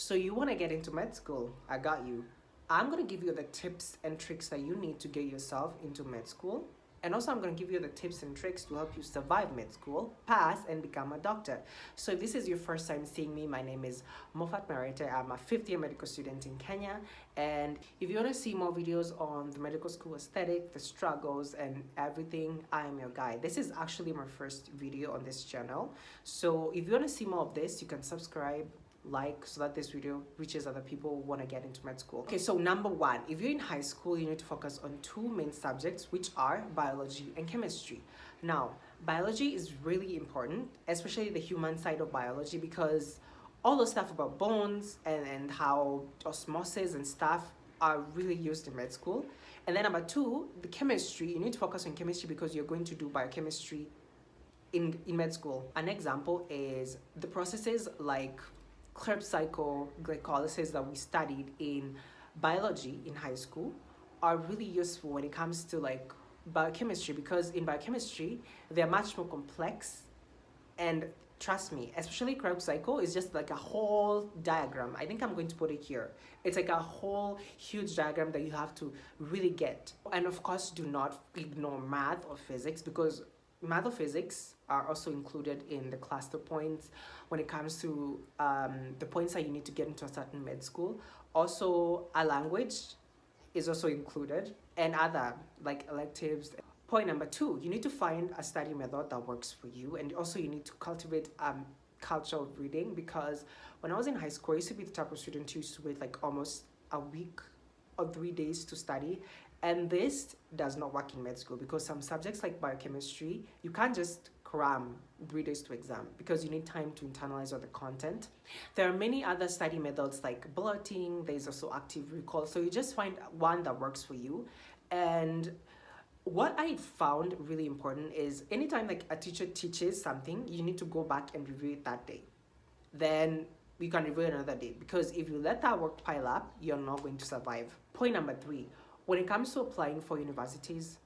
So you want to get into med school? I got you. I'm going to give you the tips and tricks that you need to get yourself into med school. And also, I'm going to give you the tips and tricks to help you survive med school, pass, and become a doctor. So if this is your first time seeing me, my name is Mofat Marete. I'm a fifth-year medical student in Kenya. And if you want to see more videos on the medical school aesthetic, the struggles, and everything, I am your guy. This is actually my first video on this channel. So if you want to see more of this, you can subscribe, like, so that this video reaches other people who want to get into med school. Okay, so number one, if you're in high school, you need to focus on two main subjects, which are biology and chemistry. Now, biology is really important, especially the human side of biology, because all the stuff about bones and how osmosis and stuff are really used in med school. And then number two, the chemistry, you need to focus on chemistry because you're going to do biochemistry in med school. An example is the processes like Krebs cycle glycolysis that we studied in biology in high school are really useful when it comes to like biochemistry, because in biochemistry they're much more complex. And trust me, especially Krebs cycle is just like a whole diagram. I think I'm going to put it here. It's like a whole huge diagram that you have to really get. And of course, do not ignore math or physics, because math or physics are also included in the cluster points when it comes to the points that you need to get into a certain med school. Also, a language is also included, and other like electives. Point number two, you need to find a study method that works for you, and also you need to cultivate culture of reading, because when I was in high school, I used to be the type of student who used to wait like almost a week or 3 days to study. And this does not work in med school, because some subjects like biochemistry, you can't just cram 3 days to exam, because you need time to internalize all the content. There are many other study methods like bulleting. There's also active recall. So you just find one that works for you. And what I found really important is anytime like a teacher teaches something, you need to go back and review it that day. Then you can review it another day, because if you let that work pile up, you're not going to survive. Point number three, when it comes to applying for universities,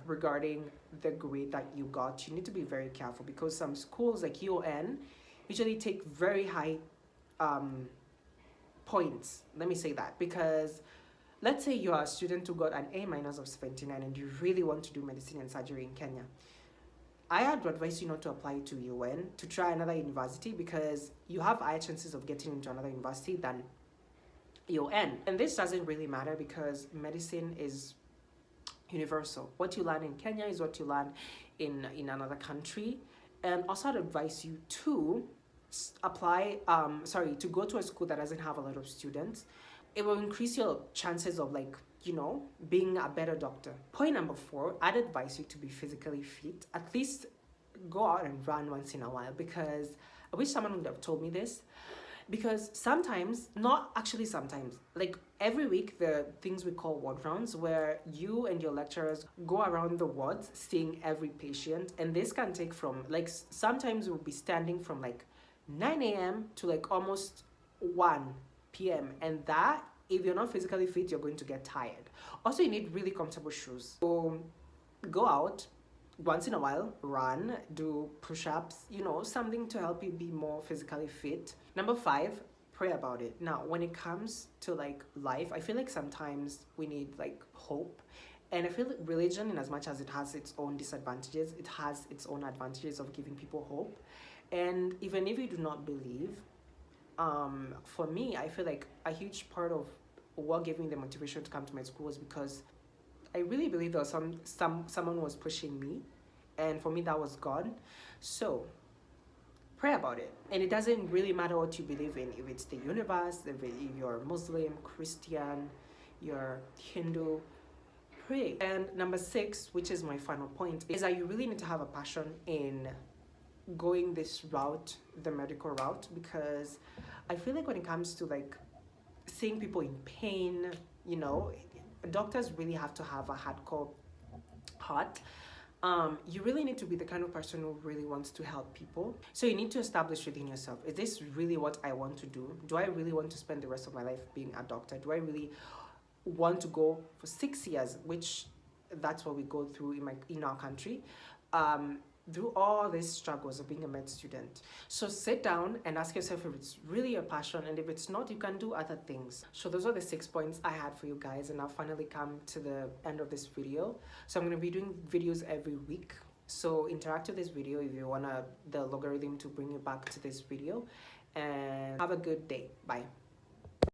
regarding the grade that you got, you need to be very careful, because some schools like UON usually take very high points. Let me say that, because let's say you are a student who got an A- of 79 and you really want to do medicine and surgery in Kenya. I had to advise you not to apply to UON, to try another university, because you have higher chances of getting into another university than UON. And this doesn't really matter, because medicine is universal. What you learn in Kenya is what you learn in another country. And also I'd advise you to apply, to go to a school that doesn't have a lot of students. It will increase your chances of like, being a better doctor. Point number four, I'd advise you to be physically fit. At least go out and run once in a while, because I wish someone would have told me this. Because sometimes, not actually sometimes, like every week, there are things we call ward rounds, where you and your lecturers go around the wards seeing every patient. And this can take from like, sometimes we'll be standing from like 9 a.m. to like almost 1 p.m. And that, if you're not physically fit, you're going to get tired. Also, you need really comfortable shoes. So go out once in a while, run, do push-ups, something to help you be more physically fit. Number five, pray about it. Now, when it comes to like life, I feel like sometimes we need like hope. And I feel like religion, in as much as it has its own disadvantages, it has its own advantages of giving people hope. And even if you do not believe, for me, I feel like a huge part of what gave me the motivation to come to my school was because I really believe there was someone was pushing me, and for me that was God. So pray about it. And it doesn't really matter what you believe in, if it's the universe, if you're Muslim, Christian, you're Hindu, pray. And number six, which is my final point, is that you really need to have a passion in going this route, the medical route, because I feel like when it comes to like seeing people in pain, doctors really have to have a hardcore heart. You really need to be the kind of person who really wants to help people. So you need to establish within yourself, is this really what I want to do? Do I really want to spend the rest of my life being a doctor? Do I really want to go for 6 years, which that's what we go through in our country? through all these struggles of being a med student. So sit down and ask yourself if it's really a passion, and if it's not, you can do other things. So those are the 6 points I had for you guys, and I've finally come to the end of this video. So I'm going to be doing videos every week. So interact with this video if you want the algorithm to bring you back to this video, and have a good day. Bye.